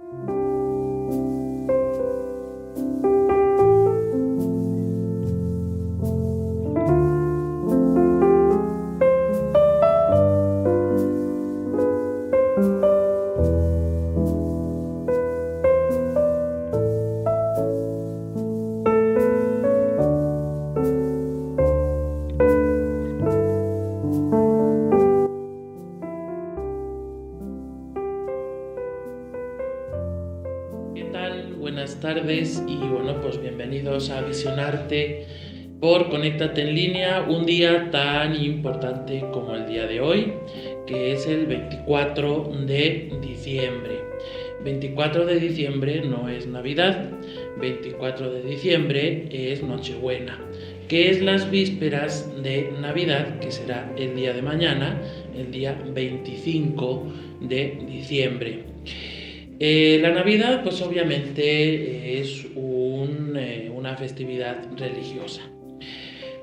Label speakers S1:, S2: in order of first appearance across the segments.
S1: ¿Qué tal? Buenas tardes y bueno, pues bienvenidos a Visionarte por Conéctate en Línea, un día tan importante como el día de hoy, que es el 24 de diciembre. 24 de diciembre no es Navidad, 24 de diciembre es Nochebuena, que es las vísperas de Navidad, que será el día de mañana, el día 25 de diciembre. La Navidad, pues obviamente es una festividad religiosa.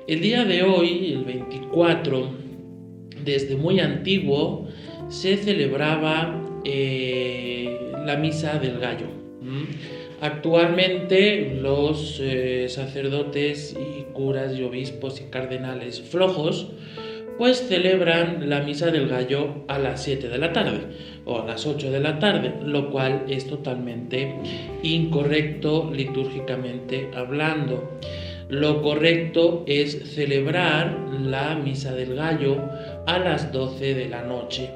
S1: El día de hoy, el 24, desde muy antiguo, se celebraba la Misa del Gallo. Actualmente los sacerdotes y curas y obispos y cardenales flojos pues celebran la Misa del Gallo a las 7 de la tarde o a las 8 de la tarde, lo cual es totalmente incorrecto litúrgicamente hablando. Lo correcto es celebrar la Misa del Gallo a las 12 de la noche.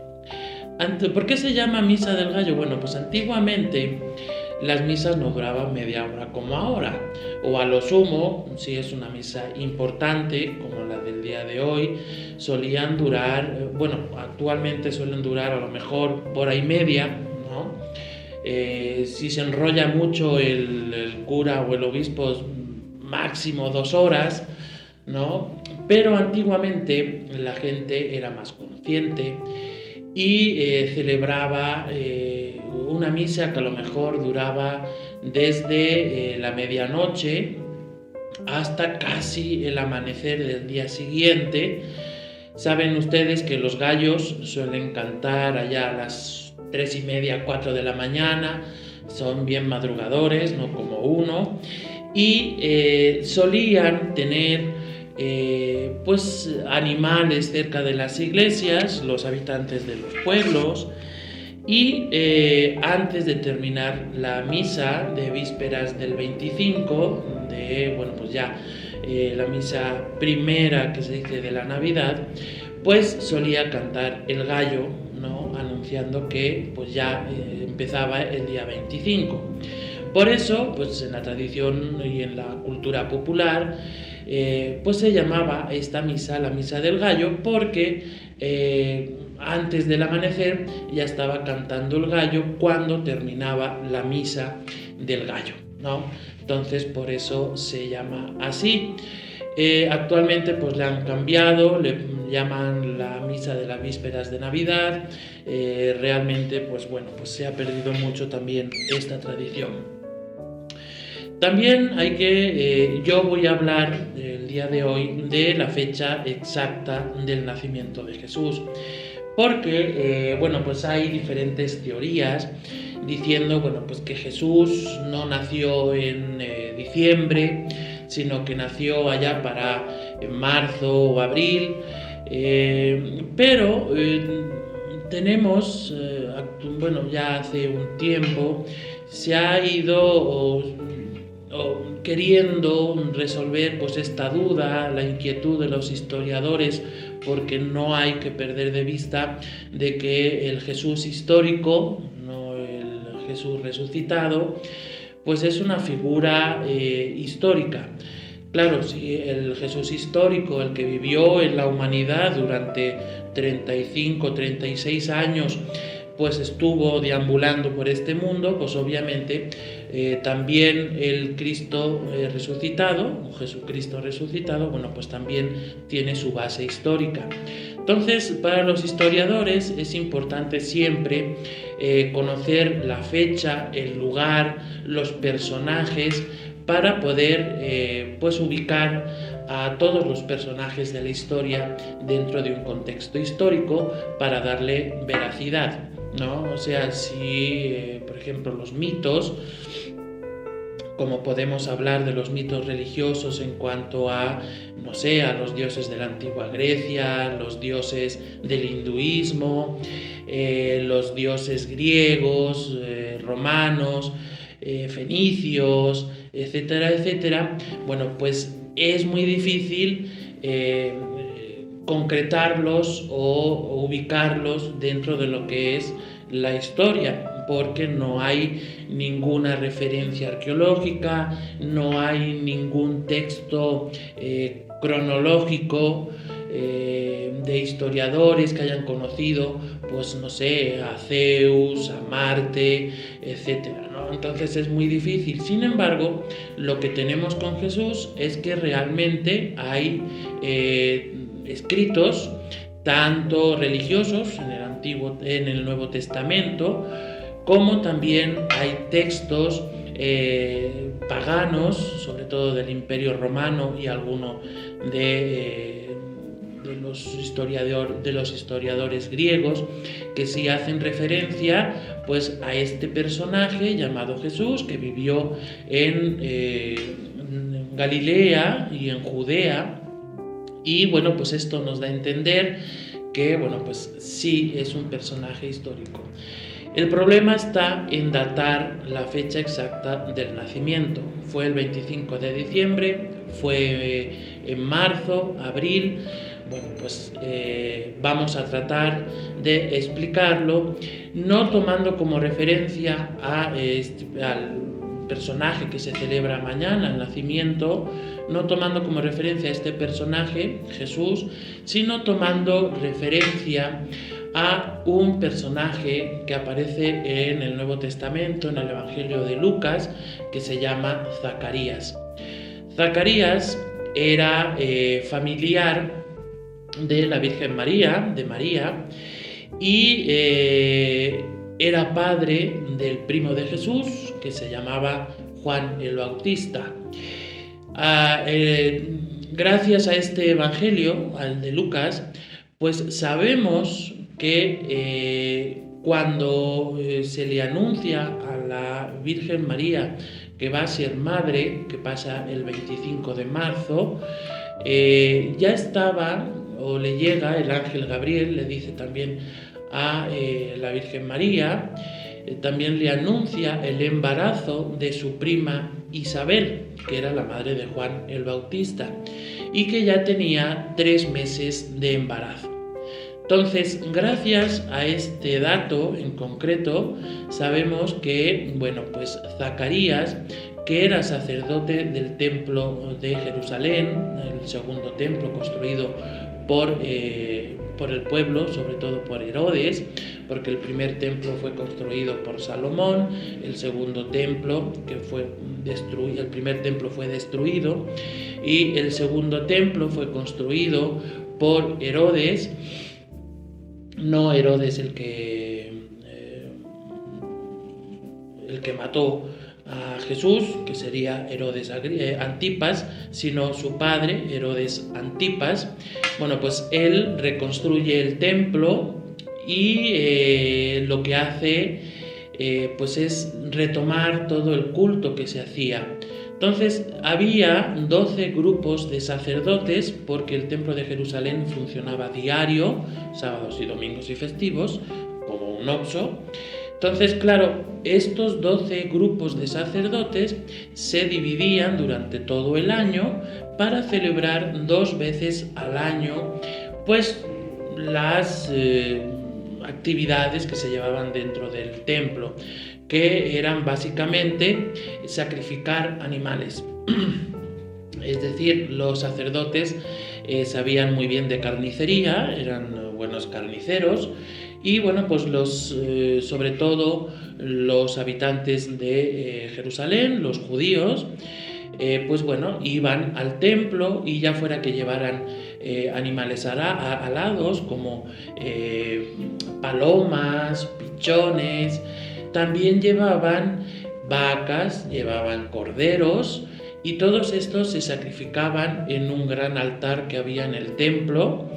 S1: ¿Por qué se llama Misa del Gallo? Bueno, pues antiguamente las misas no duraban media hora como ahora, o a lo sumo, si es una misa importante como la del día de hoy, solían durar, actualmente suelen durar a lo mejor hora y media, ¿no? Si se enrolla mucho el cura o el obispo, máximo 2 horas, ¿no? Pero antiguamente la gente era más consciente y celebraba una misa que a lo mejor duraba desde la medianoche hasta casi el amanecer del día siguiente. Saben ustedes que los gallos suelen cantar allá a las 3:30, 4 de la mañana, son bien madrugadores, no como uno, y solían tener pues animales cerca de las iglesias, los habitantes de los pueblos, y antes de terminar la misa de vísperas del 25, la misa primera que se dice de la Navidad, pues solía cantar el gallo, ¿no? Anunciando que pues ya empezaba el día 25. Por eso, pues en la tradición y en la cultura popular, pues se llamaba esta misa la Misa del Gallo, porque antes del amanecer ya estaba cantando el gallo cuando terminaba la Misa del Gallo, ¿no? Entonces por eso se llama así. Actualmente pues le han cambiado, le llaman la misa de las vísperas de Navidad. Realmente pues se ha perdido mucho también esta tradición. También yo voy a hablar el día de hoy de la fecha exacta del nacimiento de Jesús, porque hay diferentes teorías diciendo que Jesús no nació en diciembre, sino que nació allá para marzo o abril, pero tenemos, ya hace un tiempo se ha ido queriendo resolver pues esta duda, la inquietud de los historiadores, porque no hay que perder de vista de que el Jesús histórico, no el Jesús resucitado, pues es una figura histórica. Claro, si el Jesús histórico, el que vivió en la humanidad durante 35, 36 años, pues estuvo deambulando por este mundo, pues obviamente también el Cristo resucitado, o Jesucristo resucitado, pues también tiene su base histórica. Entonces, para los historiadores es importante siempre conocer la fecha, el lugar, los personajes, para poder ubicar a todos los personajes de la historia dentro de un contexto histórico para darle veracidad. ¿no? O sea, si, por ejemplo, los mitos, como podemos hablar de los mitos religiosos en cuanto a, no sé, a los dioses de la antigua Grecia, los dioses del hinduismo, los dioses griegos, romanos, fenicios, etcétera, etcétera. Bueno, pues es muy difícil concretarlos o ubicarlos dentro de lo que es la historia, porque no hay ninguna referencia arqueológica, no hay ningún texto cronológico de historiadores que hayan conocido, pues no sé, a Zeus, a Marte, etcétera, ¿no? Entonces es muy difícil. Sin embargo, lo que tenemos con Jesús es que realmente hay escritos tanto religiosos en el Nuevo Testamento, como también hay textos paganos, sobre todo del Imperio Romano y alguno de los historiadores griegos, que sí hacen referencia pues a este personaje llamado Jesús, que vivió en Galilea y en Judea. Y bueno, pues esto nos da a entender que, bueno, pues sí es un personaje histórico. El problema está en datar la fecha exacta del nacimiento. Fue el 25 de diciembre, fue en marzo, abril. Bueno, pues vamos a tratar de explicarlo, no tomando como referencia al personaje que se celebra mañana, el nacimiento, no tomando como referencia a este personaje, Jesús, sino tomando referencia a un personaje que aparece en el Nuevo Testamento, en el Evangelio de Lucas, que se llama Zacarías. Zacarías era familiar de la Virgen María, de María, y era padre del primo de Jesús, que se llamaba Juan el Bautista. Gracias a este evangelio, al de Lucas, pues sabemos que cuando se le anuncia a la Virgen María que va a ser madre, que pasa el 25 de marzo, ya estaba, o le llega el ángel Gabriel, le dice también a la Virgen María, también le anuncia el embarazo de su prima Isabel, que era la madre de Juan el Bautista, y que ya tenía 3 meses de embarazo. Entonces, gracias a este dato en concreto, sabemos que, bueno, pues Zacarías, que era sacerdote del templo de Jerusalén, el segundo templo construido por el pueblo, sobre todo por Herodes, porque el primer templo fue construido por Salomón, el segundo templo que fue destruido, el primer templo fue destruido y el segundo templo fue construido por Herodes, no Herodes el que mató a Jesús, que sería Herodes Antipas, sino su padre, Herodes Antipas. Bueno, pues él reconstruye el templo y lo que hace pues es retomar todo el culto que se hacía. Entonces había 12 grupos de sacerdotes, porque el templo de Jerusalén funcionaba diario, sábados y domingos y festivos, como un OXXO. Entonces, claro, estos 12 grupos de sacerdotes se dividían durante todo el año para celebrar 2 veces al año, pues las actividades que se llevaban dentro del templo, que eran básicamente sacrificar animales. Es decir, los sacerdotes sabían muy bien de carnicería, eran buenos carniceros, y bueno, pues sobre todo los habitantes de Jerusalén, los judíos, pues bueno, iban al templo, y ya fuera que llevaran animales alados como palomas, pichones, también llevaban vacas, llevaban corderos, y todos estos se sacrificaban en un gran altar que había en el templo,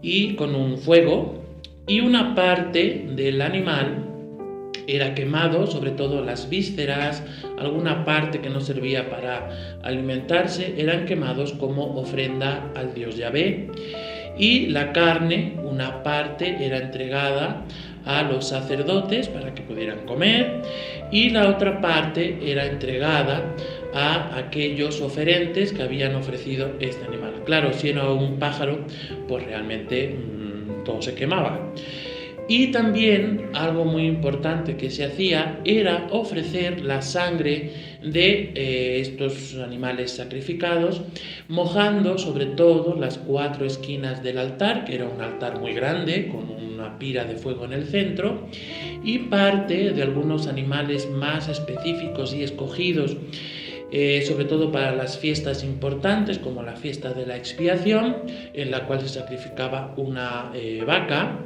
S1: y con un fuego, y una parte del animal era quemado, sobre todo las vísceras, alguna parte que no servía para alimentarse, eran quemados como ofrenda al dios Yahvé. Y la carne, una parte, era entregada a los sacerdotes para que pudieran comer, y la otra parte era entregada a aquellos oferentes que habían ofrecido este animal. Claro, si era un pájaro, pues realmente todo se quemaba. Y también algo muy importante que se hacía era ofrecer la sangre de estos animales sacrificados, mojando sobre todo las 4 esquinas del altar, que era un altar muy grande con una pira de fuego en el centro, y parte de algunos animales más específicos y escogidos, sobre todo para las fiestas importantes, como la fiesta de la expiación, en la cual se sacrificaba una vaca.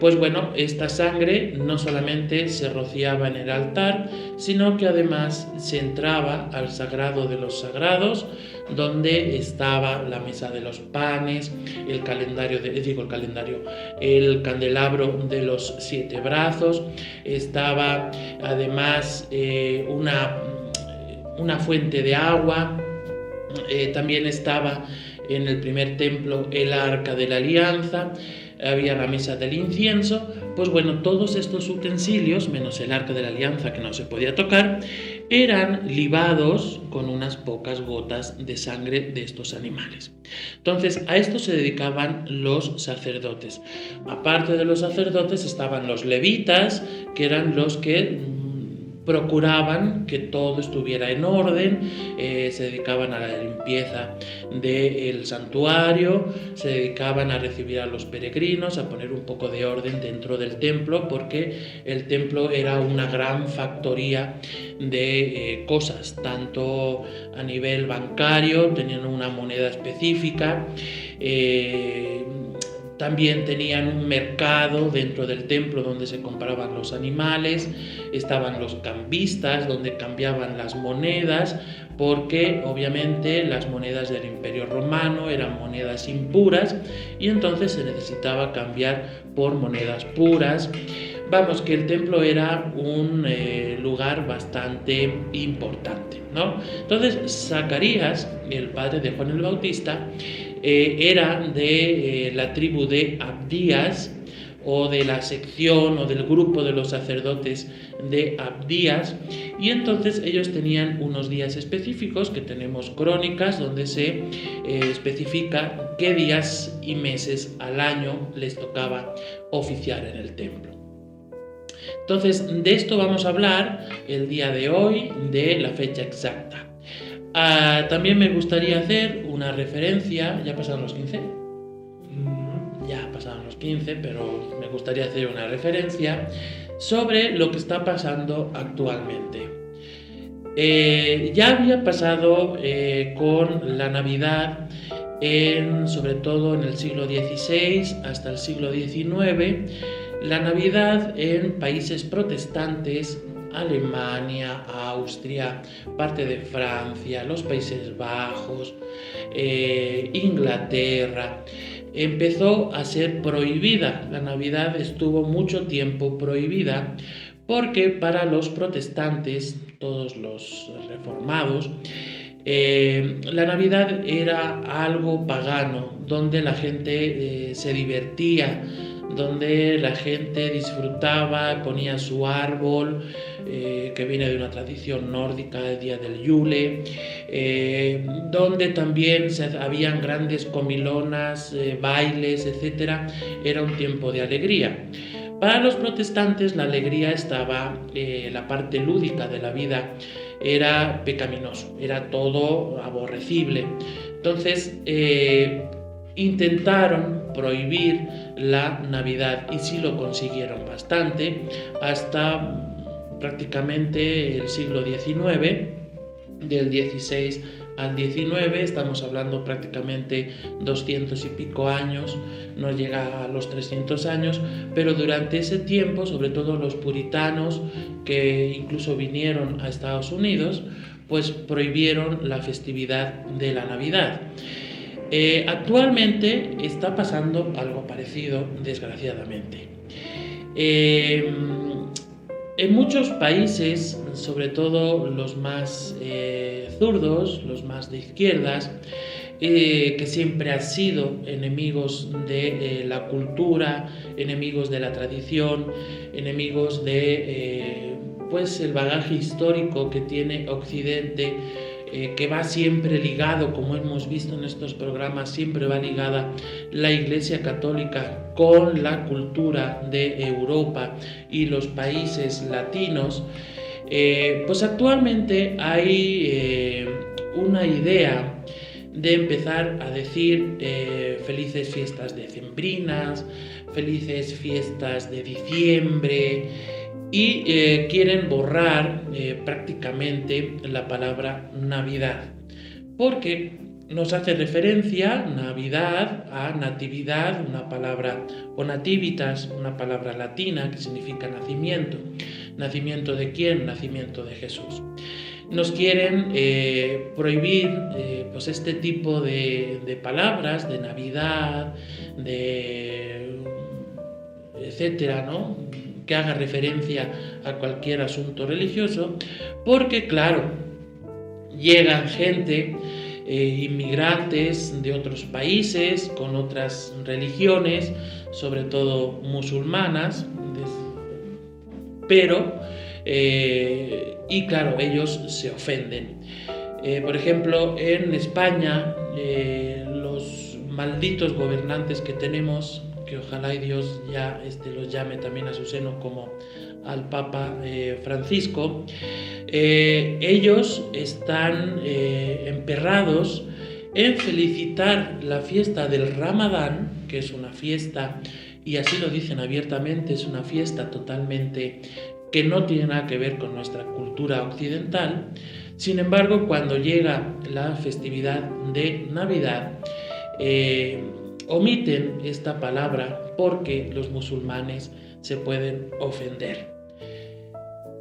S1: Pues bueno, esta sangre no solamente se rociaba en el altar, sino que además se entraba al sagrado de los sagrados, donde estaba la mesa de los panes, el candelabro de los 7 brazos, estaba además una fuente de agua, también estaba en el primer templo el arca de la alianza, había la mesa del incienso. Pues bueno, todos estos utensilios, menos el arca de la alianza que no se podía tocar, eran libados con unas pocas gotas de sangre de estos animales. Entonces, a esto se dedicaban los sacerdotes. Aparte de los sacerdotes estaban los levitas, que eran los que procuraban que todo estuviera en orden, se dedicaban a la limpieza del santuario, se dedicaban a recibir a los peregrinos, a poner un poco de orden dentro del templo, porque el templo era una gran factoría de cosas, tanto a nivel bancario, tenían una moneda específica, también tenían un mercado dentro del templo donde se compraban los animales, estaban los cambistas donde cambiaban las monedas, porque obviamente las monedas del Imperio Romano eran monedas impuras y entonces se necesitaba cambiar por monedas puras. Vamos, que el templo era un lugar bastante importante, ¿no? Entonces, Zacarías, el padre de Juan el Bautista, era de la tribu de Abdías, o de la sección o del grupo de los sacerdotes de Abdías, y entonces ellos tenían unos días específicos, que tenemos crónicas donde se especifica qué días y meses al año les tocaba oficiar en el templo. Entonces, de esto vamos a hablar el día de hoy, de la fecha exacta. También me gustaría hacer una referencia. ¿Ya pasaron los 15? Ya pasaron los 15, pero me gustaría hacer una referencia sobre lo que está pasando actualmente. Ya había pasado con la Navidad, sobre todo en el siglo XVI hasta el siglo XIX, la Navidad en países protestantes, Alemania, Austria, parte de Francia, los Países Bajos, Inglaterra, empezó a ser prohibida. La Navidad estuvo mucho tiempo prohibida porque para los protestantes, todos los reformados, la Navidad era algo pagano, donde la gente se divertía, donde la gente disfrutaba, ponía su árbol, que viene de una tradición nórdica, el día del Yule, donde también habían grandes comilonas, bailes, etc. Era un tiempo de alegría. Para los protestantes la alegría estaba, la parte lúdica de la vida era pecaminoso, era todo aborrecible. Entonces intentaron prohibir la Navidad y sí lo consiguieron bastante hasta prácticamente el siglo XIX, del XVI al XIX, estamos hablando prácticamente 200 y pico años, no llega a los 300 años, pero durante ese tiempo, sobre todo los puritanos, que incluso vinieron a Estados Unidos, pues prohibieron la festividad de la Navidad. Actualmente está pasando algo parecido, desgraciadamente. En muchos países, sobre todo los más zurdos, los más de izquierdas, que siempre han sido enemigos de la cultura, enemigos de la tradición, enemigos de pues el bagaje histórico que tiene Occidente, que va siempre ligado, como hemos visto en estos programas, siempre va ligada la Iglesia Católica con la cultura de Europa y los países latinos. Pues actualmente hay una idea de empezar a decir felices fiestas decembrinas, felices fiestas de diciembre, y quieren borrar prácticamente la palabra Navidad, porque nos hace referencia Navidad a natividad, una palabra, o nativitas, una palabra latina que significa nacimiento. ¿Nacimiento de quién? Nacimiento de Jesús. Nos quieren prohibir pues este tipo de palabras, de Navidad, de etcétera, ¿no?, que haga referencia a cualquier asunto religioso, porque claro, llegan gente, inmigrantes de otros países con otras religiones, sobre todo musulmanas, pero y claro, ellos se ofenden. Por ejemplo, en España, los malditos gobernantes que tenemos, que ojalá y Dios ya los llame también a su seno, como al Papa Francisco, ellos están emperrados en felicitar la fiesta del Ramadán, que es una fiesta, y así lo dicen abiertamente, es una fiesta totalmente que no tiene nada que ver con nuestra cultura occidental. Sin embargo, cuando llega la festividad de Navidad, omiten esta palabra porque los musulmanes se pueden ofender.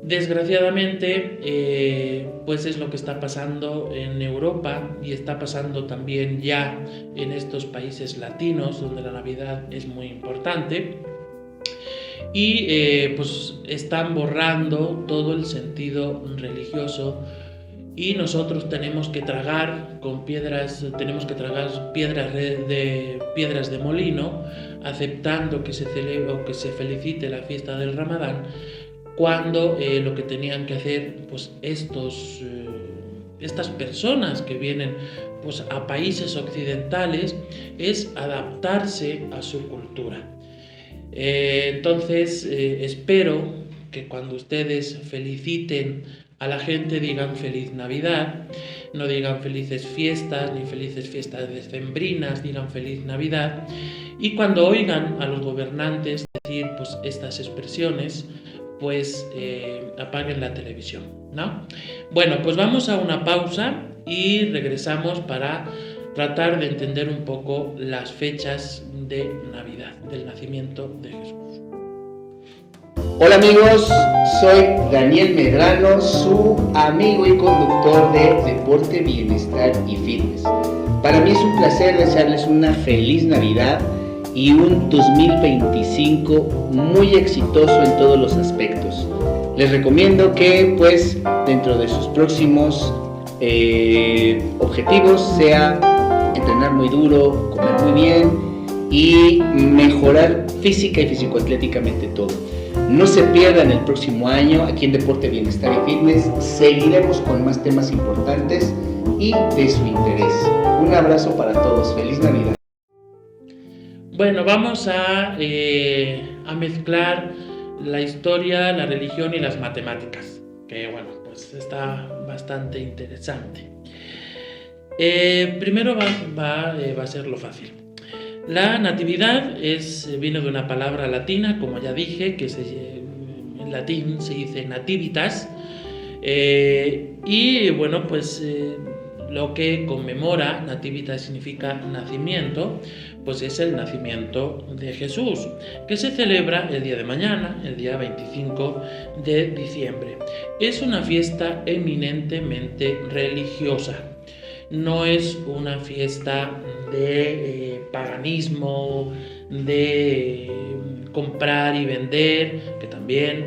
S1: Desgraciadamente, pues es lo que está pasando en Europa y está pasando también ya en estos países latinos, donde la Navidad es muy importante, y pues están borrando todo el sentido religioso. Y nosotros tenemos que tragar con piedras, piedras de molino, aceptando que se celebre o que se felicite la fiesta del Ramadán, cuando lo que tenían que hacer pues estas personas que vienen pues a países occidentales es adaptarse a su cultura. Entonces espero que cuando ustedes feliciten a la gente digan feliz Navidad, no digan felices fiestas ni felices fiestas decembrinas, digan feliz Navidad. Y cuando oigan a los gobernantes decir pues estas expresiones, pues apaguen la televisión, ¿no? Bueno, pues vamos a una pausa y regresamos para tratar de entender un poco las fechas de Navidad, del nacimiento de Jesús.
S2: Hola amigos, soy Daniel Medrano, su amigo y conductor de Deporte, Bienestar y Fitness. Para mí es un placer desearles una feliz Navidad y un 2025 muy exitoso en todos los aspectos. Les recomiendo que pues dentro de sus próximos objetivos sea entrenar muy duro, comer muy bien y mejorar física y físico-atléticamente todo. No se pierdan el próximo año aquí en Deporte, Bienestar y Fitness. Seguiremos con más temas importantes y de su interés. Un abrazo para todos. ¡Feliz Navidad!
S1: Bueno, vamos a mezclar la historia, la religión y las matemáticas, que bueno, pues está bastante interesante. Primero va a ser lo fácil. La natividad viene de una palabra latina, como ya dije, que en latín se dice nativitas, y bueno, pues lo que conmemora, nativitas significa nacimiento, pues es el nacimiento de Jesús, que se celebra el día de mañana, el día 25 de diciembre. Es una fiesta eminentemente religiosa. No es una fiesta de paganismo, de comprar y vender, que también,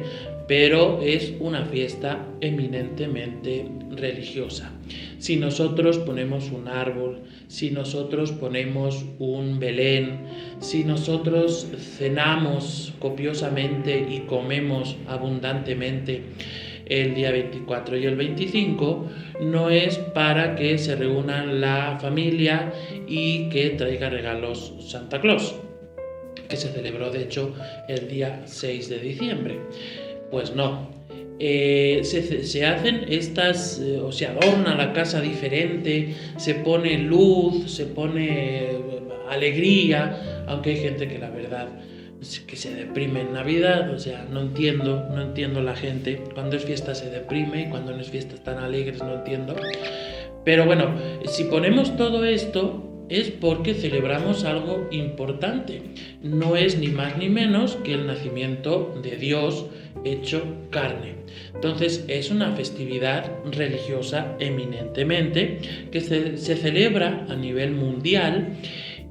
S1: pero es una fiesta eminentemente religiosa. Si nosotros ponemos un árbol, si nosotros ponemos un Belén, si nosotros cenamos copiosamente y comemos abundantemente el día 24 y el 25, no es para que se reúnan la familia y que traiga regalos Santa Claus, que se celebró de hecho el día 6 de diciembre. Pues no. Se hacen estas, o se adorna la casa diferente, se pone luz, se pone alegría, aunque hay gente que la verdad que se deprime en Navidad, o sea, no entiendo la gente, cuando es fiesta se deprime y cuando no es fiesta están alegres, no entiendo. Pero bueno, si ponemos todo esto es porque celebramos algo importante, no es ni más ni menos que el nacimiento de Dios hecho carne. Entonces es una festividad religiosa eminentemente que se celebra a nivel mundial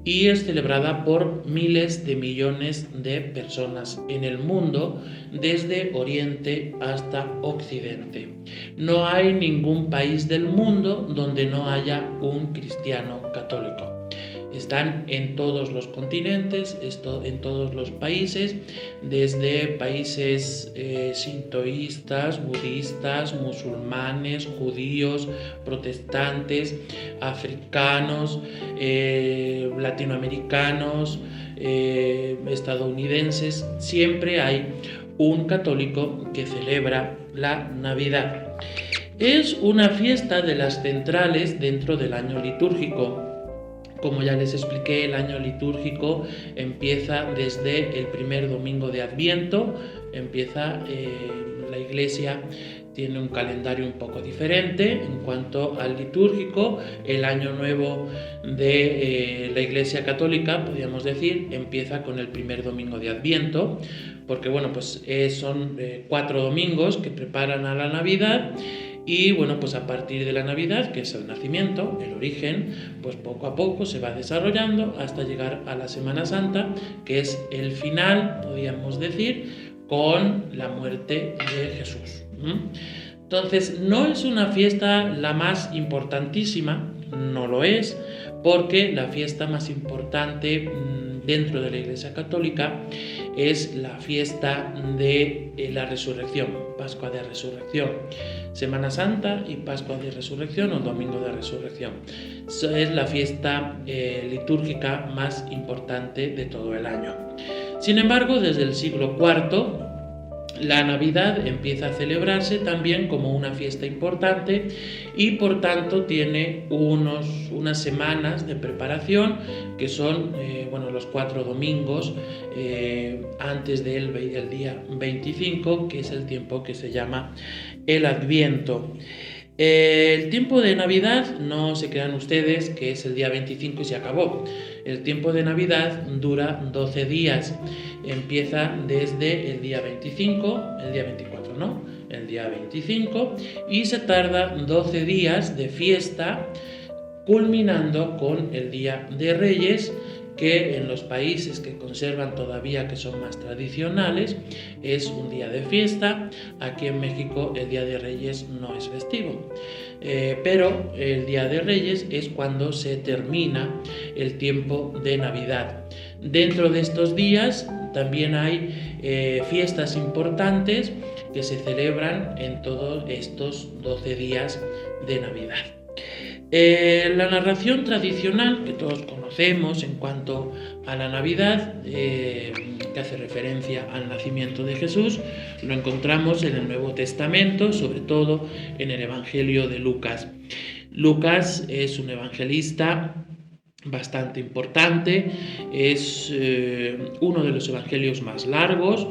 S1: y es celebrada por miles de millones de personas en el mundo, desde Oriente hasta Occidente. No hay ningún país del mundo donde no haya un cristiano católico. Están en todos los continentes, en todos los países, desde países sintoístas, budistas, musulmanes, judíos, protestantes, africanos, latinoamericanos, estadounidenses. Siempre hay un católico que celebra la Navidad. Es una fiesta de las centrales dentro del año litúrgico. Como ya les expliqué, el año litúrgico empieza desde el primer domingo de Adviento. La Iglesia tiene un calendario un poco diferente en cuanto al litúrgico. El año nuevo de la Iglesia Católica, podríamos decir, empieza con el primer domingo de Adviento, porque bueno, pues son 4 domingos que preparan a la Navidad. Y bueno, pues a partir de la Navidad, que es el nacimiento, el origen, pues poco a poco se va desarrollando hasta llegar a la Semana Santa, que es el final, podríamos decir, con la muerte de Jesús. Entonces, no es una fiesta la más importantísima, no lo es, porque la fiesta más importante dentro de la Iglesia Católica es la fiesta de la Resurrección, Pascua de Resurrección. Semana Santa y Pascua de Resurrección o Domingo de Resurrección. Es la fiesta litúrgica más importante de todo el año. Sin embargo, desde el siglo IV, la Navidad empieza a celebrarse también como una fiesta importante y por tanto tiene unas semanas de preparación que son los 4 domingos antes del día 25, que es el tiempo que se llama el Adviento. El tiempo de Navidad, no se crean ustedes que es el día 25 y se acabó. El tiempo de Navidad dura 12 días. Empieza desde el día 25, el día 24, ¿no? El día 25 y se tarda 12 días de fiesta, culminando con el Día de Reyes, que en los países que conservan todavía, que son más tradicionales, es un día de fiesta. Aquí en México el Día de Reyes no es festivo, pero el Día de Reyes es cuando se termina el tiempo de Navidad. Dentro de estos días también hay fiestas importantes que se celebran en todos estos 12 días de Navidad. La narración tradicional que todos conocemos en cuanto a la Navidad, que hace referencia al nacimiento de Jesús, lo encontramos en el Nuevo Testamento, sobre todo en el Evangelio de Lucas. Lucas es un evangelista bastante importante, es uno de los evangelios más largos,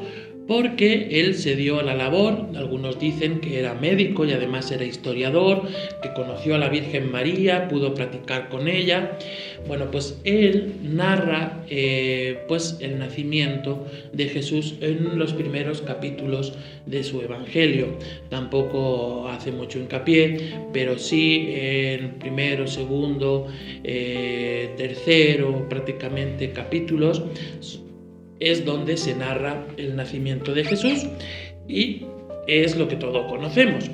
S1: porque él se dio a la labor, algunos dicen que era médico y además era historiador, que conoció a la Virgen María, pudo practicar con ella. Bueno, pues él narra el nacimiento de Jesús en los primeros capítulos de su evangelio. Tampoco hace mucho hincapié, pero sí en primero, segundo, tercero, prácticamente capítulos, es donde se narra el nacimiento de Jesús y es lo que todos conocemos.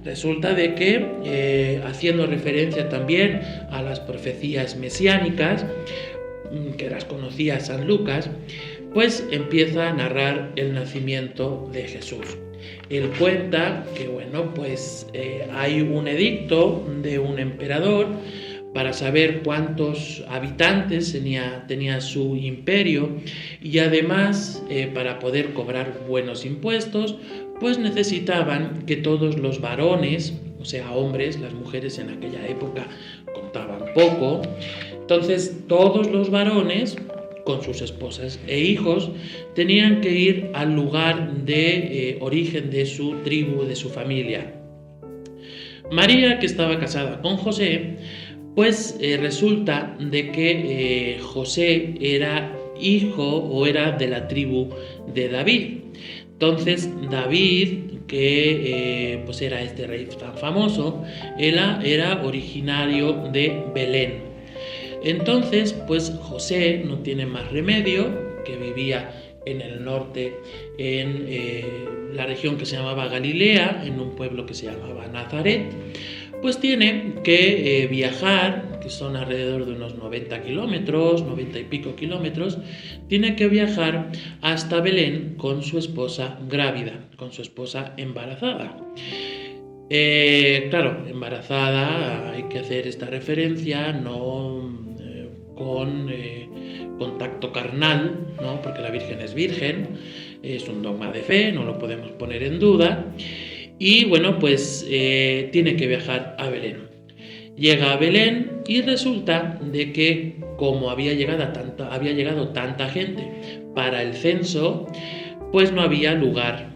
S1: Resulta de que, haciendo referencia también a las profecías mesiánicas, que las conocía San Lucas, pues empieza a narrar el nacimiento de Jesús. Él cuenta que, hay un edicto de un emperador para saber cuántos habitantes tenía su imperio, y además, para poder cobrar buenos impuestos, pues necesitaban que todos los varones, o sea, hombres, las mujeres en aquella época contaban poco, entonces todos los varones, con sus esposas e hijos, tenían que ir al lugar de origen de su tribu, de su familia. María, que estaba casada con José, pues resulta de que José era hijo o era de la tribu de David. Entonces David, que pues era este rey tan famoso, era originario de Belén. Entonces, pues José no tiene más remedio, que vivía en el norte, en la región que se llamaba Galilea, en un pueblo que se llamaba Nazaret, pues tiene que viajar, que son alrededor de unos 90 kilómetros, 90 y pico kilómetros, tiene que viajar hasta Belén con su esposa grávida, con su esposa embarazada. Claro, embarazada, hay que hacer esta referencia, no con contacto carnal, ¿no? Porque la Virgen es virgen, es un dogma de fe, no lo podemos poner en duda. Y tiene que viajar a Belén. Llega a Belén y resulta de que, como había llegado tanta gente para el censo, pues no había lugar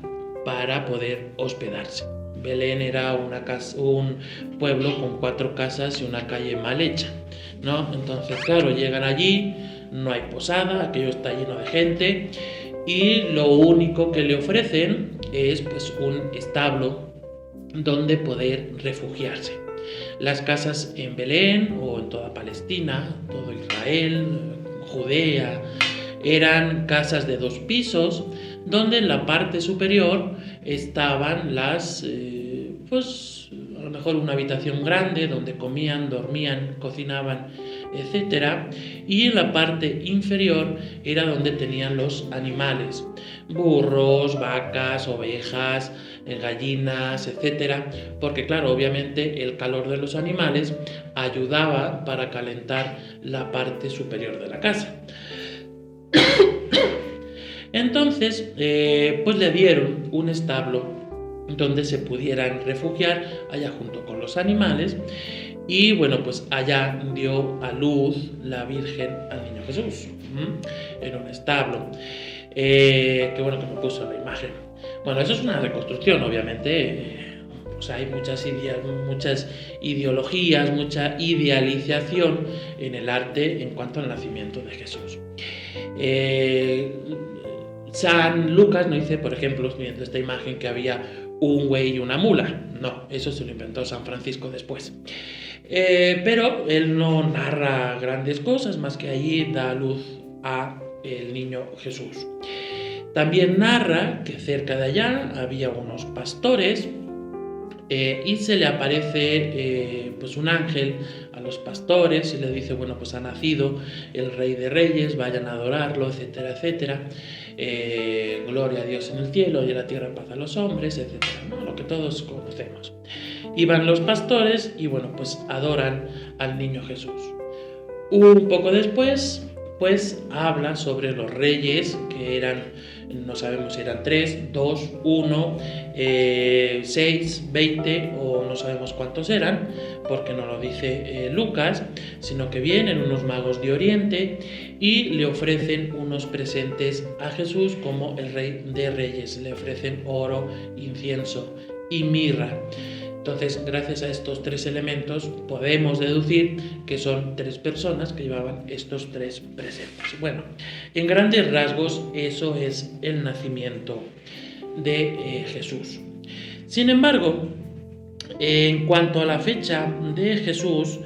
S1: para poder hospedarse. Belén era un pueblo con 4 casas y una calle mal hecha, ¿no? Entonces, claro, llegan allí, no hay posada, aquello está lleno de gente, y lo único que le ofrecen es pues un establo donde poder refugiarse. Las casas en Belén o en toda Palestina, todo Israel, Judea, eran casas de 2 pisos, donde en la parte superior estaban a lo mejor una habitación grande donde comían, dormían, cocinaban, etcétera, y en la parte inferior era donde tenían los animales, burros, vacas, ovejas, gallinas, etcétera, porque claro, obviamente el calor de los animales ayudaba para calentar la parte superior de la casa. Entonces, pues le dieron un establo donde se pudieran refugiar allá junto con los animales, y pues allá dio a luz la Virgen al niño Jesús, en un establo, que me puso la imagen. Eso es una reconstrucción, obviamente. Hay muchas ideologías, mucha idealización en el arte en cuanto al nacimiento de Jesús. San Lucas no dice, por ejemplo, viendo esta imagen, que había un buey y una mula. No, eso se lo inventó San Francisco después. Pero él no narra grandes cosas, más que allí da luz a el niño Jesús. También narra que cerca de allá había unos pastores, y se le aparece un ángel a los pastores y le dice, ha nacido el Rey de Reyes, vayan a adorarlo, etcétera, etcétera. Gloria a Dios en el cielo y en la tierra paz a los hombres, etcétera, ¿no? Lo que todos conocemos. Y van los pastores y adoran al niño Jesús. Un poco después, habla sobre los reyes, que eran, no sabemos si eran 3, 2, 1, 6, 20 o no sabemos cuántos eran, porque no lo dice Lucas, sino que vienen unos magos de Oriente y le ofrecen unos presentes a Jesús como el Rey de Reyes. Le ofrecen oro, incienso y mirra. Entonces, gracias a estos 3 elementos, podemos deducir que son 3 personas que llevaban estos 3 presentes. En grandes rasgos, eso es el nacimiento de Jesús. Sin embargo, en cuanto a la fecha de Jesús,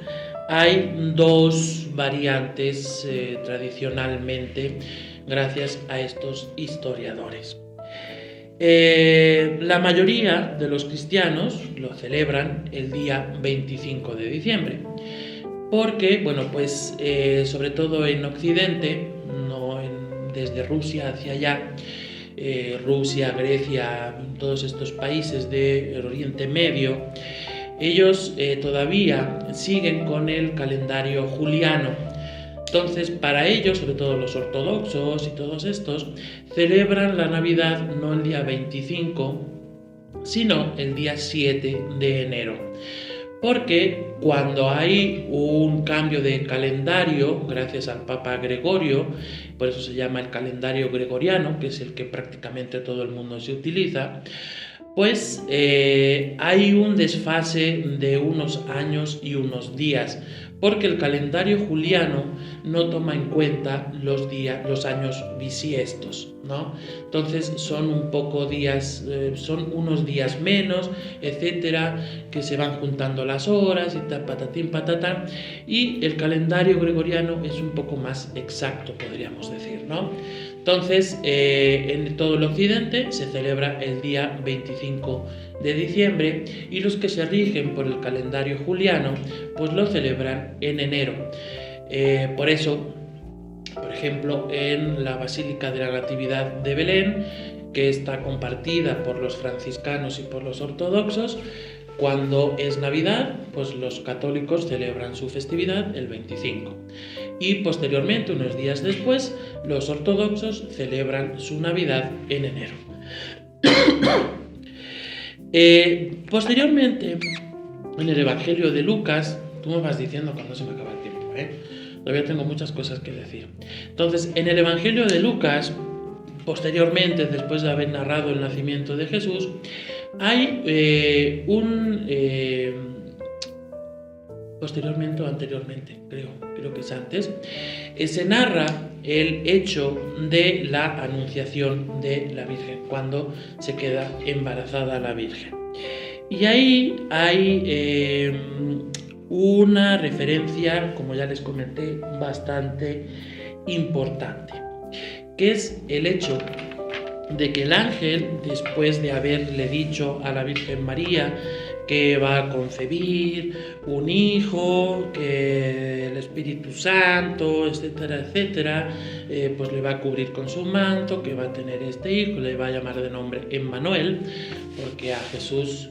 S1: hay 2 variantes tradicionalmente, gracias a estos historiadores. La mayoría de los cristianos lo celebran el día 25 de diciembre, porque, bueno, pues sobre todo en Occidente, desde Rusia hacia allá, Rusia, Grecia, todos estos países del Oriente Medio, ellos todavía siguen con el calendario juliano. Entonces, para ellos, sobre todo los ortodoxos y todos estos, celebran la Navidad no el día 25, sino el día 7 de enero. Porque cuando hay un cambio de calendario, gracias al Papa Gregorio, por eso se llama el calendario gregoriano, que es el que prácticamente todo el mundo se utiliza, pues hay un desfase de unos años y unos días, porque el calendario juliano no toma en cuenta los años bisiestos, ¿no? Entonces son un poco días, son unos días menos, etcétera, que se van juntando las horas y patatín patatán, y el calendario gregoriano es un poco más exacto, podríamos decir, ¿no? Entonces, en todo el occidente se celebra el día 25 de diciembre y los que se rigen por el calendario juliano, pues lo celebran en enero. Por eso, por ejemplo, en la Basílica de la Natividad de Belén, que está compartida por los franciscanos y por los ortodoxos, cuando es Navidad, pues los católicos celebran su festividad el 25. Y posteriormente, unos días después, los ortodoxos celebran su Navidad en enero. Posteriormente, en el Evangelio de Lucas, tú me vas diciendo cuando se me acaba el tiempo, todavía tengo muchas cosas que decir. Entonces, en el Evangelio de Lucas, posteriormente, después de haber narrado el nacimiento de Jesús, hay posteriormente o anteriormente, creo que es antes, se narra el hecho de la anunciación de la Virgen, cuando se queda embarazada la Virgen. Y ahí hay una referencia, como ya les comenté, bastante importante, que es el hecho de que el ángel, después de haberle dicho a la Virgen María que va a concebir un hijo, que el Espíritu Santo, etcétera, etcétera, pues le va a cubrir con su manto, que va a tener este hijo, le va a llamar de nombre Emmanuel, porque a Jesús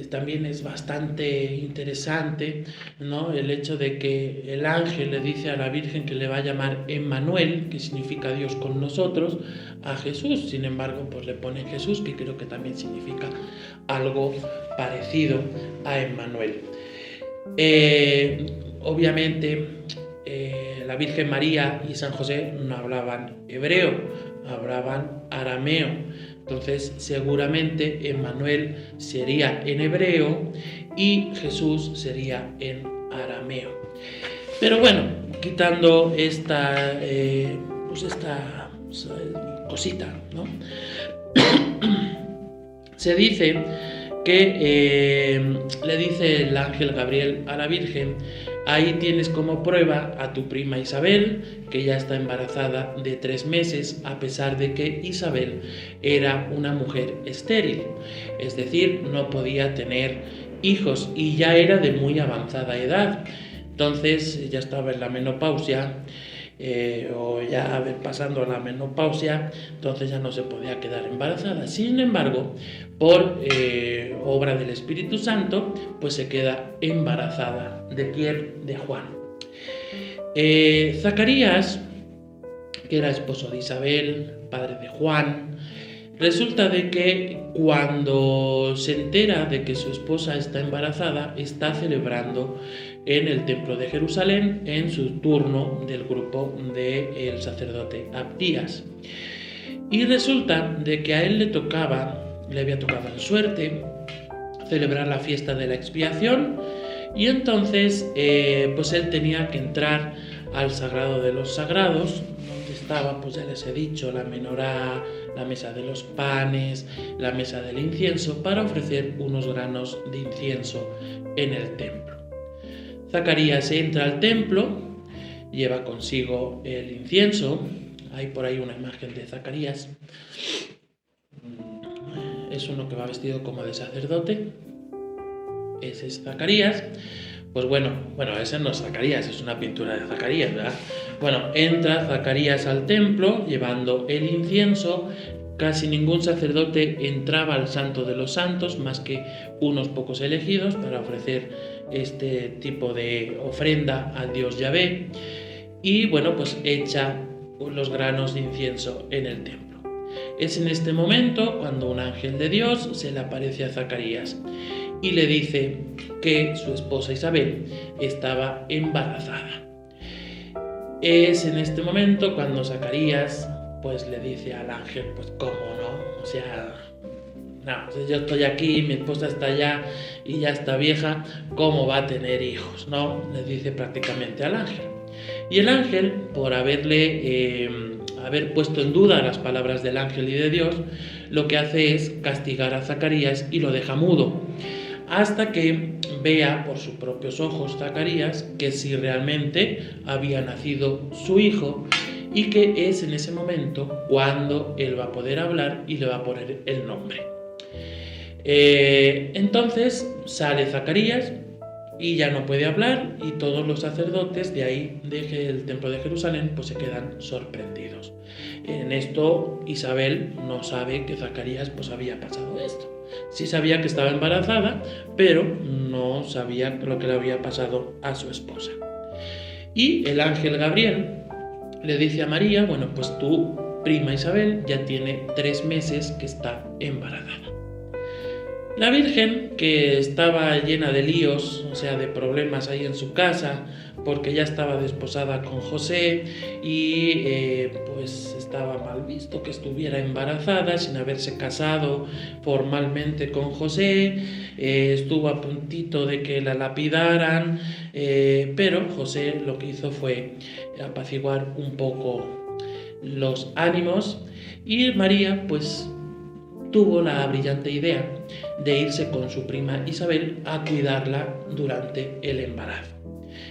S1: también es bastante interesante, ¿no? El hecho de que el ángel le dice a la Virgen que le va a llamar Emmanuel, que significa Dios con nosotros, a Jesús. Sin embargo, pues le pone Jesús, que creo que también significa algo parecido a Emmanuel. Obviamente, la Virgen María y San José no hablaban hebreo, hablaban arameo. Entonces, seguramente Emmanuel sería en hebreo y Jesús sería en arameo. Pero bueno, quitando esta cosita, ¿no? Se dice que le dice el ángel Gabriel a la Virgen: ahí tienes como prueba a tu prima Isabel, que ya está embarazada de 3 meses, a pesar de que Isabel era una mujer estéril, es decir, no podía tener hijos y ya era de muy avanzada edad. Entonces ya estaba en la menopausia, o ya pasando la menopausia, entonces ya no se podía quedar embarazada. Sin embargo, por obra del Espíritu Santo, pues se queda embarazada. ¿De quién? De Juan. Zacarías, que era esposo de Isabel, padre de Juan, resulta de que cuando se entera de que su esposa está embarazada, está celebrando en el templo de Jerusalén en su turno del grupo del sacerdote Abdías. Y resulta de que a él le había tocado en suerte celebrar la fiesta de la expiación, y entonces pues él tenía que entrar al sagrado de los sagrados, donde estaba, pues ya les he dicho, la menorá, la mesa de los panes, la mesa del incienso, para ofrecer unos granos de incienso en el templo. Zacarías entra al templo, lleva consigo el incienso, hay por ahí una imagen de Zacarías, es uno que va vestido como de sacerdote. Ese es Zacarías. Pues bueno, ese no es Zacarías, es una pintura de Zacarías, ¿verdad? Bueno, entra Zacarías al templo llevando el incienso. Casi ningún sacerdote entraba al Santo de los Santos, más que unos pocos elegidos para ofrecer este tipo de ofrenda al Dios Yahvé. Y bueno, pues echa los granos de incienso en el templo. Es en este momento cuando un ángel de Dios se le aparece a Zacarías y le dice que su esposa Isabel estaba embarazada. Es en este momento cuando Zacarías pues le dice al ángel, pues cómo no, o sea, no, yo estoy aquí, mi esposa está allá y ya está vieja, ¿cómo va a tener hijos? No, le dice prácticamente al ángel. Y el ángel, por haber puesto en duda las palabras del ángel y de Dios, lo que hace es castigar a Zacarías y lo deja mudo, hasta que vea por sus propios ojos Zacarías que si realmente había nacido su hijo, y que es en ese momento cuando él va a poder hablar y le va a poner el nombre. Entonces sale Zacarías y ya no puede hablar, y todos los sacerdotes de ahí, del templo de Jerusalén, pues se quedan sorprendidos. En esto Isabel no sabe que Zacarías pues había pasado esto. Sí sabía que estaba embarazada, pero no sabía lo que le había pasado a su esposa. Y el ángel Gabriel le dice a María, bueno, pues tu prima Isabel ya tiene 3 meses que está embarazada. La Virgen, que estaba llena de líos, o sea, de problemas ahí en su casa, porque ya estaba desposada con José y pues estaba mal visto que estuviera embarazada sin haberse casado formalmente con José, estuvo a puntito de que la lapidaran, pero José lo que hizo fue apaciguar un poco los ánimos, y María pues tuvo la brillante idea de irse con su prima Isabel a cuidarla durante el embarazo.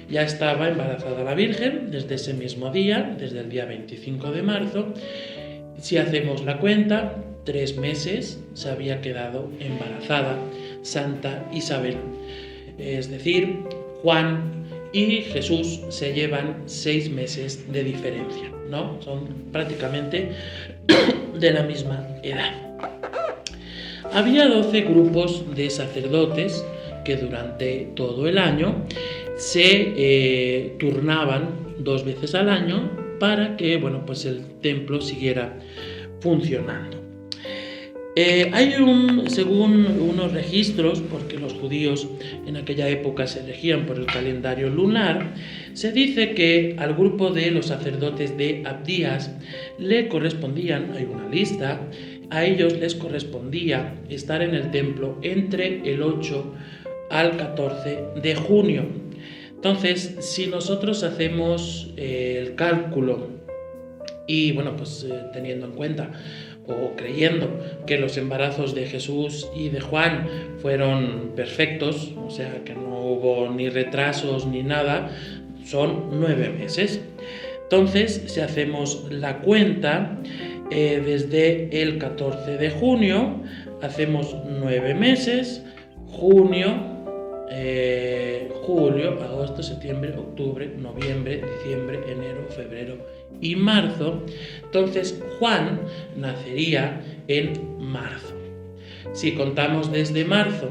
S1: Ya estaba embarazada la Virgen desde ese mismo día, desde el día 25 de marzo. Si hacemos la cuenta, 3 meses se había quedado embarazada Santa Isabel. Es decir, Juan y Jesús se llevan 6 meses de diferencia, ¿no? Son prácticamente de la misma edad. Había 12 grupos de sacerdotes que durante todo el año se turnaban 2 veces al año para que, bueno, pues el templo siguiera funcionando. Según unos registros, porque los judíos en aquella época se regían por el calendario lunar, se dice que al grupo de los sacerdotes de Abdías le correspondían, hay una lista, a ellos les correspondía estar en el templo entre el 8 al 14 de junio. Entonces, si nosotros hacemos el cálculo y, bueno, pues teniendo en cuenta o creyendo que los embarazos de Jesús y de Juan fueron perfectos, o sea, que no hubo ni retrasos ni nada, son 9 meses. Entonces, si hacemos la cuenta, desde el 14 de junio, hacemos 9 meses, junio, julio, agosto, septiembre, octubre, noviembre, diciembre, enero, febrero y marzo. Entonces Juan nacería en marzo. Si contamos desde marzo,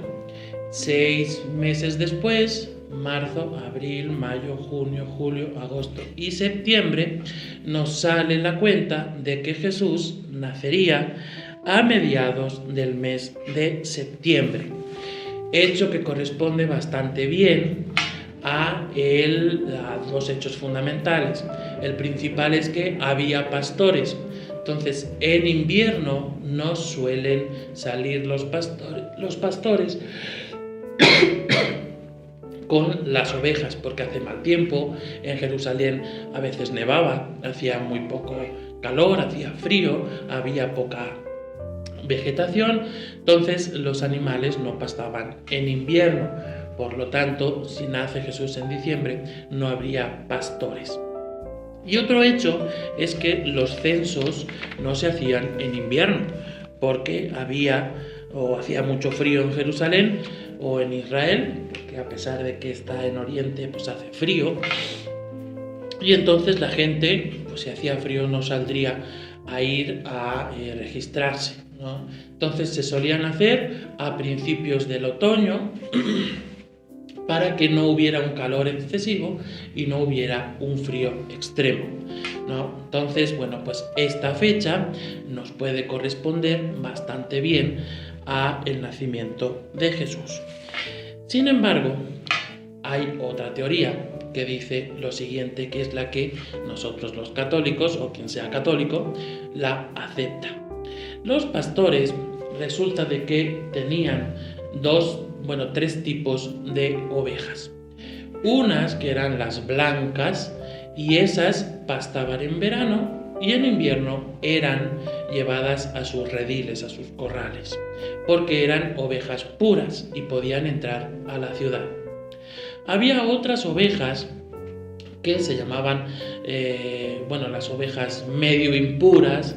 S1: 6 meses después, marzo, abril, mayo, junio, julio, agosto y septiembre, nos sale la cuenta de que Jesús nacería a mediados del mes de septiembre. Hecho que corresponde bastante bien a dos hechos fundamentales. El principal es que había pastores. Entonces, en invierno no suelen salir los pastores con las ovejas, porque hace mal tiempo. En Jerusalén a veces nevaba, hacía muy poco calor, hacía frío, había poca vegetación, entonces los animales no pastaban en invierno. Por lo tanto, si nace Jesús en diciembre, no habría pastores. Y otro hecho es que los censos no se hacían en invierno, porque había o hacía mucho frío en Jerusalén o en Israel, que a pesar de que está en Oriente, pues hace frío. Y entonces la gente, pues si hacía frío, no saldría a ir a registrarse, ¿no? Entonces se solían hacer a principios del otoño para que no hubiera un calor excesivo y no hubiera un frío extremo, ¿no? Entonces, bueno, pues esta fecha nos puede corresponder bastante bien a el nacimiento de Jesús. Sin embargo, hay otra teoría que dice lo siguiente, que es la que nosotros los católicos, o quien sea católico, la acepta. Los pastores resulta de que tenían tres tipos de ovejas. Unas que eran las blancas, y esas pastaban en verano y en invierno eran llevadas a sus rediles, a sus corrales, porque eran ovejas puras y podían entrar a la ciudad. Había otras ovejas que se llamaban, las ovejas medio impuras,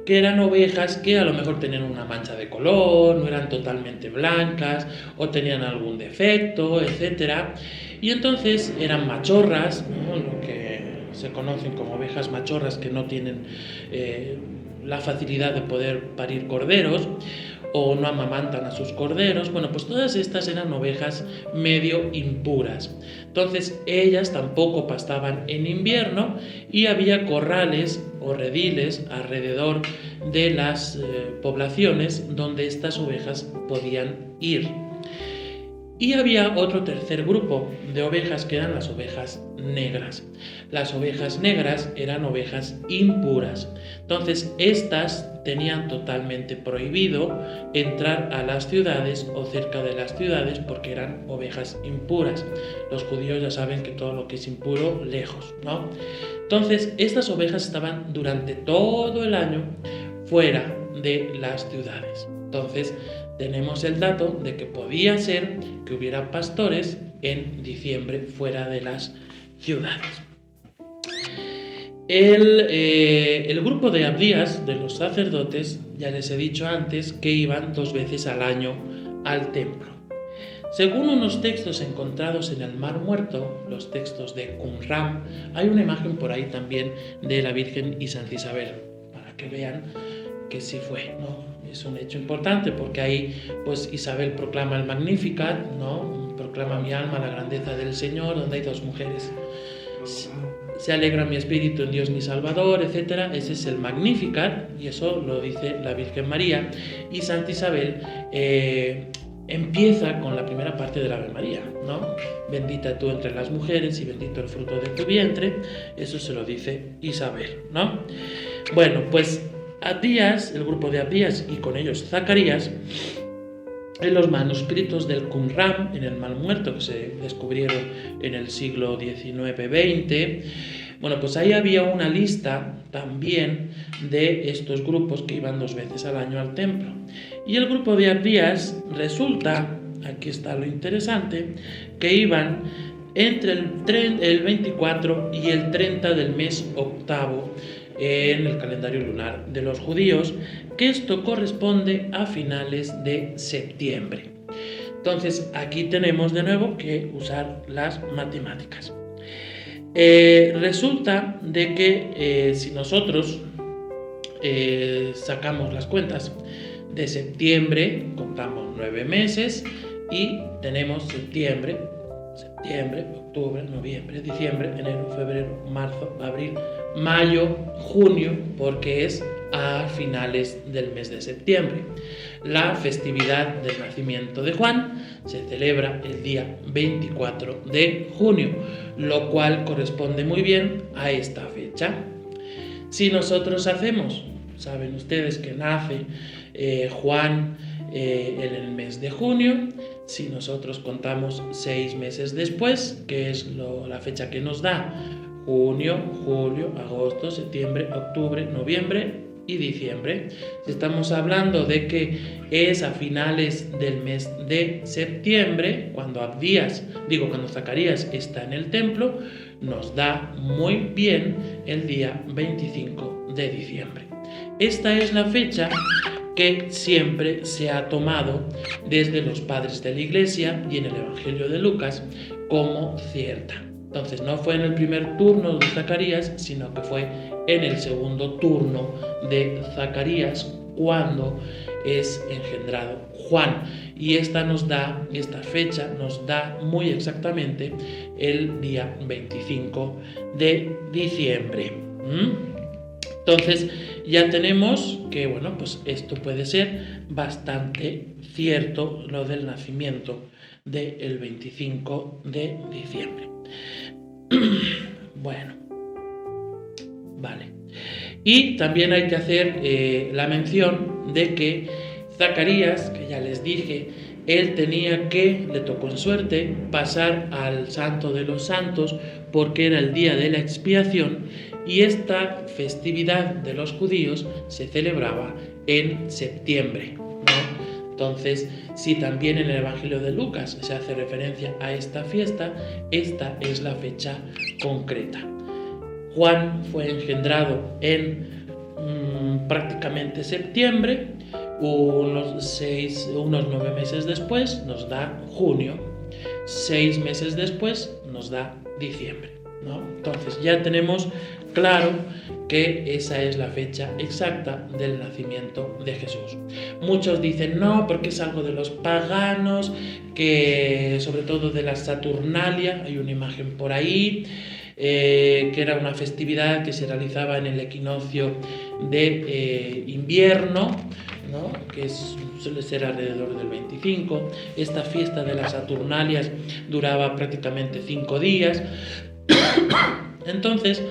S1: que eran ovejas que a lo mejor tenían una mancha de color, no eran totalmente blancas o tenían algún defecto, etc. Y entonces eran machorras, ¿no? Lo que se conocen como ovejas machorras, que no tienen la facilidad de poder parir corderos o no amamantan a sus corderos. Bueno, pues todas estas eran ovejas medio impuras. Entonces ellas tampoco pastaban en invierno y había corrales o rediles alrededor de las poblaciones donde estas ovejas podían ir. Y había otro tercer grupo de ovejas que eran las ovejas negras. Las ovejas negras eran ovejas impuras. Entonces estas tenían totalmente prohibido entrar a las ciudades o cerca de las ciudades porque eran ovejas impuras. Los judíos ya saben que todo lo que es impuro, lejos, ¿no? Entonces estas ovejas estaban durante todo el año fuera de las ciudades. Entonces tenemos el dato de que podía ser que hubiera pastores en diciembre fuera de las ciudades. El grupo de Abdías, de los sacerdotes, ya les he dicho antes que iban 2 veces al año al templo. Según unos textos encontrados en el Mar Muerto, los textos de Qumran, hay una imagen por ahí también de la Virgen y Santa Isabel, para que vean que sí fue, ¿no? Es un hecho importante porque ahí pues Isabel proclama el Magnificat, ¿no? Proclama mi alma la grandeza del Señor, donde hay 2 mujeres. Se alegra mi espíritu en Dios mi Salvador, etc. Ese es el Magnificat y eso lo dice la Virgen María. Y Santa Isabel empieza con la primera parte de la Ave María, ¿no? Bendita tú entre las mujeres y bendito el fruto de tu vientre. Eso se lo dice Isabel, ¿no? Bueno, pues Abdías, el grupo de Abdías y con ellos Zacarías, en los manuscritos del Qumran, en el Mar Muerto, que se descubrieron en el siglo XIX-XX, bueno, pues ahí había una lista también de estos grupos que iban 2 veces al año al templo. Y el grupo de Abdías resulta, aquí está lo interesante, que iban entre el 24 y el 30 del mes octavo en el calendario lunar de los judíos, que esto corresponde a finales de septiembre. Entonces aquí tenemos de nuevo que usar las matemáticas. Resulta de que si nosotros sacamos las cuentas de septiembre, contamos 9 meses y tenemos septiembre, octubre, noviembre, diciembre, enero, febrero, marzo, abril, mayo, junio, porque es a finales del mes de septiembre. La festividad del nacimiento de Juan se celebra el día 24 de junio, lo cual corresponde muy bien a esta fecha. Si nosotros hacemos, saben ustedes que nace Juan en el mes de junio, si nosotros contamos 6 meses después, que es la fecha que nos da junio, julio, agosto, septiembre, octubre, noviembre y diciembre. Si estamos hablando de que es a finales del mes de septiembre, cuando Zacarías está en el templo, nos da muy bien el día 25 de diciembre. Esta es la fecha que siempre se ha tomado desde los padres de la Iglesia y en el Evangelio de Lucas como cierta. Entonces no fue en el primer turno de Zacarías, sino que fue en el segundo turno de Zacarías cuando es engendrado Juan. Y esta fecha nos da muy exactamente el día 25 de diciembre. Entonces ya tenemos que, bueno, pues esto puede ser bastante cierto, lo del nacimiento del 25 de diciembre. Bueno, vale. Y también hay que hacer la mención de que Zacarías, que ya les dije, él tenía que, le tocó en suerte, pasar al Santo de los Santos porque era el día de la expiación y esta festividad de los judíos se celebraba en septiembre, ¿no? Entonces, si también en el Evangelio de Lucas se hace referencia a esta fiesta, esta es la fecha concreta. Juan fue engendrado en prácticamente septiembre, unos 9 meses después nos da junio, 6 meses después nos da diciembre, ¿no? Entonces ya tenemos claro que esa es la fecha exacta del nacimiento de Jesús. Muchos dicen no, porque es algo de los paganos, que sobre todo de la Saturnalia, hay una imagen por ahí, que era una festividad que se realizaba en el equinoccio de invierno, ¿no? Que suele ser alrededor del 25. Esta fiesta de las Saturnalias duraba prácticamente 5 días. Entonces,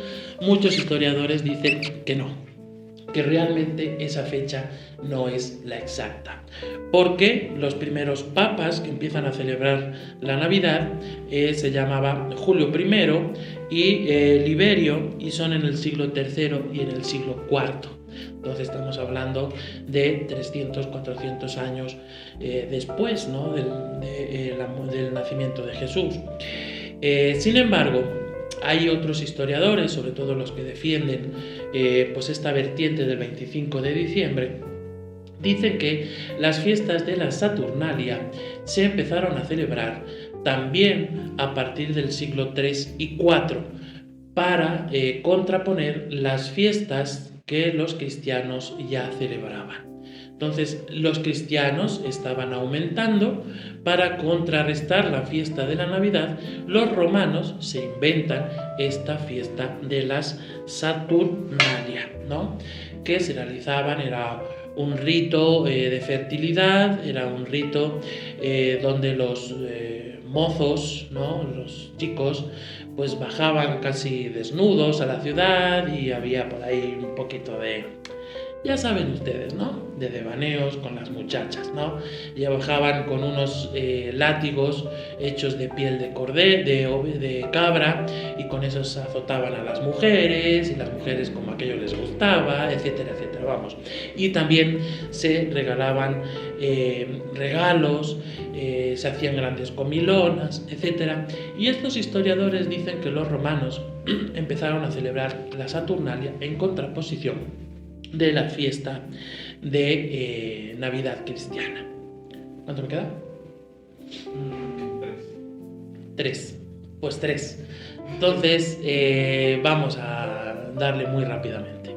S1: muchos historiadores dicen que no, que realmente esa fecha no es la exacta, porque los primeros papas que empiezan a celebrar la Navidad se llamaba Julio I y Liberio, y son en el siglo III y en el siglo IV. Entonces estamos hablando de 300, 400 años después, ¿no? del nacimiento de Jesús. Sin embargo, hay otros historiadores, sobre todo los que defienden pues esta vertiente del 25 de diciembre, dicen que las fiestas de la Saturnalia se empezaron a celebrar también a partir del siglo III y IV para contraponer las fiestas que los cristianos ya celebraban. Entonces los cristianos estaban aumentando. Para contrarrestar la fiesta de la Navidad, los romanos se inventan esta fiesta de las Saturnalia, ¿no? Que se realizaban, era un rito de fertilidad, era un rito donde los mozos, ¿no? Los chicos, pues bajaban casi desnudos a la ciudad y había por ahí un poquito de, ya saben ustedes, ¿no? De devaneos con las muchachas, ¿no? Ya bajaban con unos látigos hechos de piel de cordero, de cabra, y con esos azotaban a las mujeres, y las mujeres como aquello les gustaba, etcétera, etcétera, vamos. Y también se regalaban regalos, se hacían grandes comilonas, etcétera. Y estos historiadores dicen que los romanos empezaron a celebrar la Saturnalia en contraposición de la fiesta de Navidad cristiana. ¿Cuánto me queda? 3. Pues 3. Entonces vamos a darle muy rápidamente.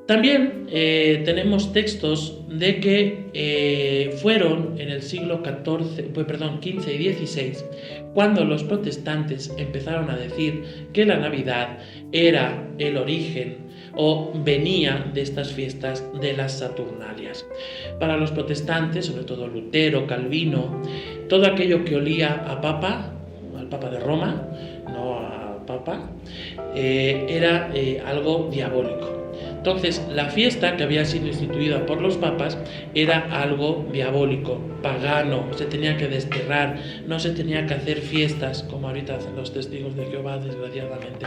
S1: También tenemos textos de que fueron en el siglo XV y XVI cuando los protestantes empezaron a decir que la Navidad era el origen o venía de estas fiestas de las Saturnalias. Para los protestantes, sobre todo Lutero, Calvino, todo aquello que olía a papa, al papa de Roma, no a papa, era algo diabólico. Entonces, la fiesta que había sido instituida por los papas era algo diabólico, pagano, se tenía que desterrar, no se tenía que hacer fiestas, como ahorita hacen los testigos de Jehová, desgraciadamente,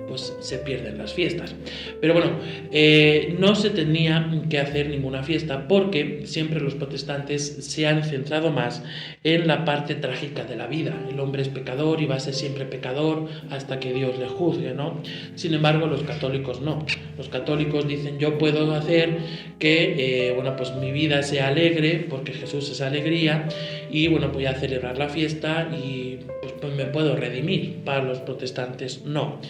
S1: pues se pierden las fiestas. Pero bueno, no se tenía que hacer ninguna fiesta porque siempre los protestantes se han centrado más en la parte trágica de la vida. El hombre es pecador y va a ser siempre pecador hasta que Dios le juzgue, ¿no? Sin embargo, los católicos no. Los católicos católicos dicen: yo puedo hacer que pues mi vida sea alegre, porque Jesús es alegría, y voy a celebrar la fiesta y pues me puedo redimir. Para los protestantes no.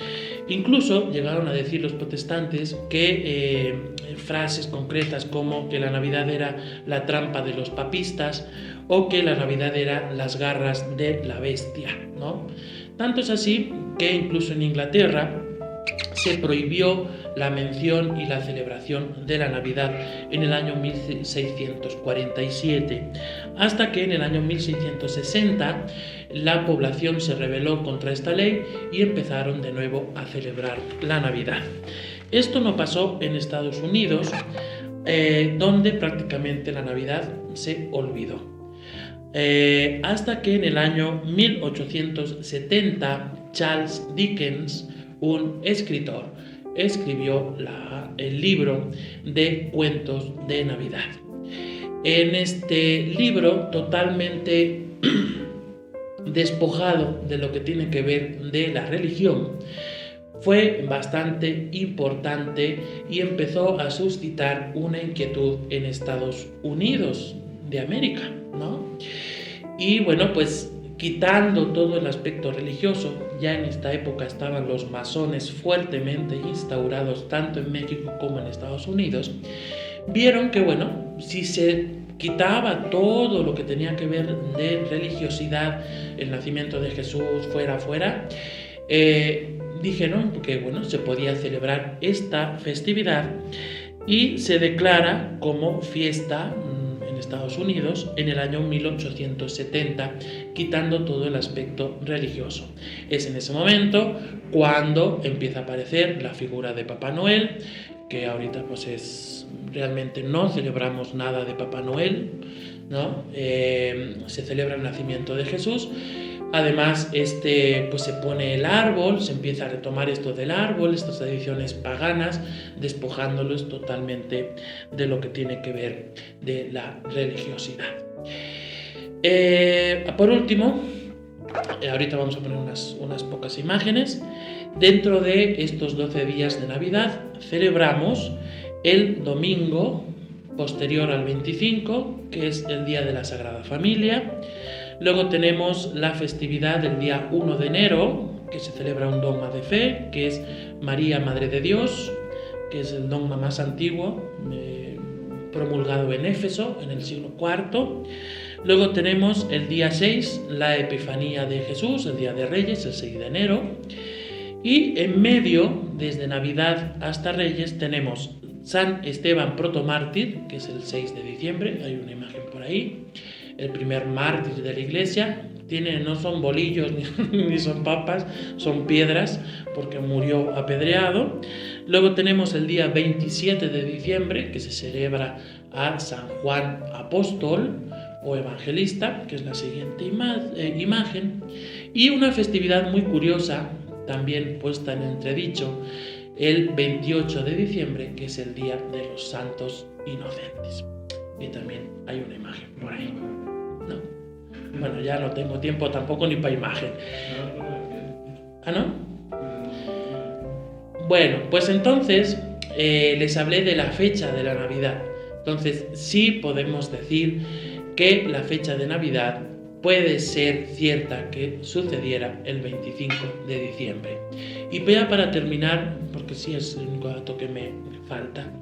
S1: Incluso llegaron a decir los protestantes que frases concretas como que la Navidad era la trampa de los papistas, o que la Navidad era las garras de la bestia, ¿no? Tanto es así que incluso en Inglaterra se prohibió la mención y la celebración de la Navidad en el año 1647, hasta que en el año 1660 la población se rebeló contra esta ley y empezaron de nuevo a celebrar la Navidad. Esto no pasó en Estados Unidos, donde prácticamente la Navidad se olvidó. Hasta que en el año 1870 Charles Dickens, un escritor, escribió el libro de cuentos de Navidad. En este libro, totalmente despojado de lo que tiene que ver de la religión, fue bastante importante y empezó a suscitar una inquietud en Estados Unidos de América, ¿no? Y pues quitando todo el aspecto religioso, ya en esta época estaban los masones fuertemente instaurados tanto en México como en Estados Unidos, vieron que si se quitaba todo lo que tenía que ver de religiosidad, el nacimiento de Jesús fuera, dijeron que se podía celebrar esta festividad y se declara como fiesta en Estados Unidos en el año 1870, quitando todo el aspecto religioso. Es en ese momento cuando empieza a aparecer la figura de Papá Noel, que ahorita realmente no celebramos nada de Papá Noel, ¿no? Se celebra el nacimiento de Jesús. Además, se pone el árbol, se empieza a retomar esto del árbol, estas tradiciones paganas, despojándolos totalmente de lo que tiene que ver de la religiosidad. Por último, ahorita vamos a poner unas pocas imágenes. Dentro de estos 12 días de Navidad celebramos el domingo posterior al 25, que es el Día de la Sagrada Familia. Luego tenemos la festividad del día 1 de enero, que se celebra un dogma de fe, que es María, Madre de Dios, que es el dogma más antiguo, promulgado en Éfeso en el siglo IV. Luego tenemos el día 6, la Epifanía de Jesús, el Día de Reyes, el 6 de enero. Y en medio, desde Navidad hasta Reyes, tenemos San Esteban protomártir, que es el 6 de diciembre, hay una imagen por ahí. El primer mártir de la iglesia, no son bolillos ni son papas, son piedras, porque murió apedreado. Luego tenemos el día 27 de diciembre, que se celebra a San Juan Apóstol o Evangelista, que es la siguiente imagen. Y una festividad muy curiosa, también puesta en entredicho, el 28 de diciembre, que es el Día de los Santos Inocentes. Y también hay una imagen por ahí. ¿No? Ya no tengo tiempo tampoco ni para imagen. ¿Ah, no? Pues entonces les hablé de la fecha de la Navidad. Entonces sí podemos decir que la fecha de Navidad puede ser cierta que sucediera el 25 de diciembre. Y ya para terminar, porque sí es el único dato que me falta,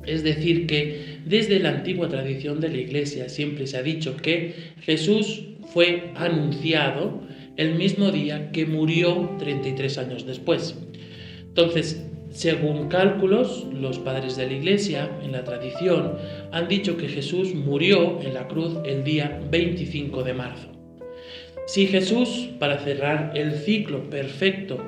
S1: es decir que desde la antigua tradición de la Iglesia siempre se ha dicho que Jesús fue anunciado el mismo día que murió 33 años después. Entonces, según cálculos, los padres de la Iglesia, en la tradición, han dicho que Jesús murió en la cruz el día 25 de marzo. Si Jesús, para cerrar el ciclo perfecto,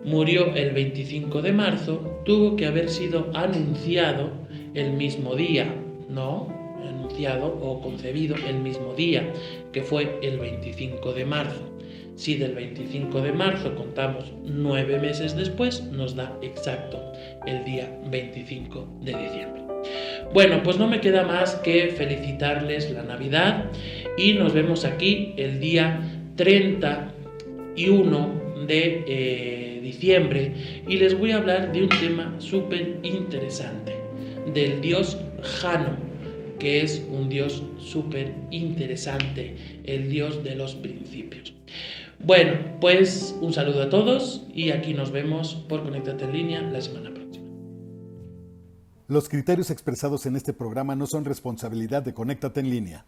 S1: murió el 25 de marzo, tuvo que haber sido anunciado el mismo día, ¿no? Anunciado o concebido el mismo día, que fue el 25 de marzo. Si del 25 de marzo contamos 9 meses después, nos da exacto el día 25 de diciembre. Pues no me queda más que felicitarles la Navidad y nos vemos aquí el día 31 de diciembre y les voy a hablar de un tema súper interesante, del dios Jano, que es un dios súper interesante, el dios de los principios. Bueno, pues un saludo a todos y aquí nos vemos por Conéctate en Línea la semana próxima.
S3: Los criterios expresados en este programa no son responsabilidad de Conéctate en Línea.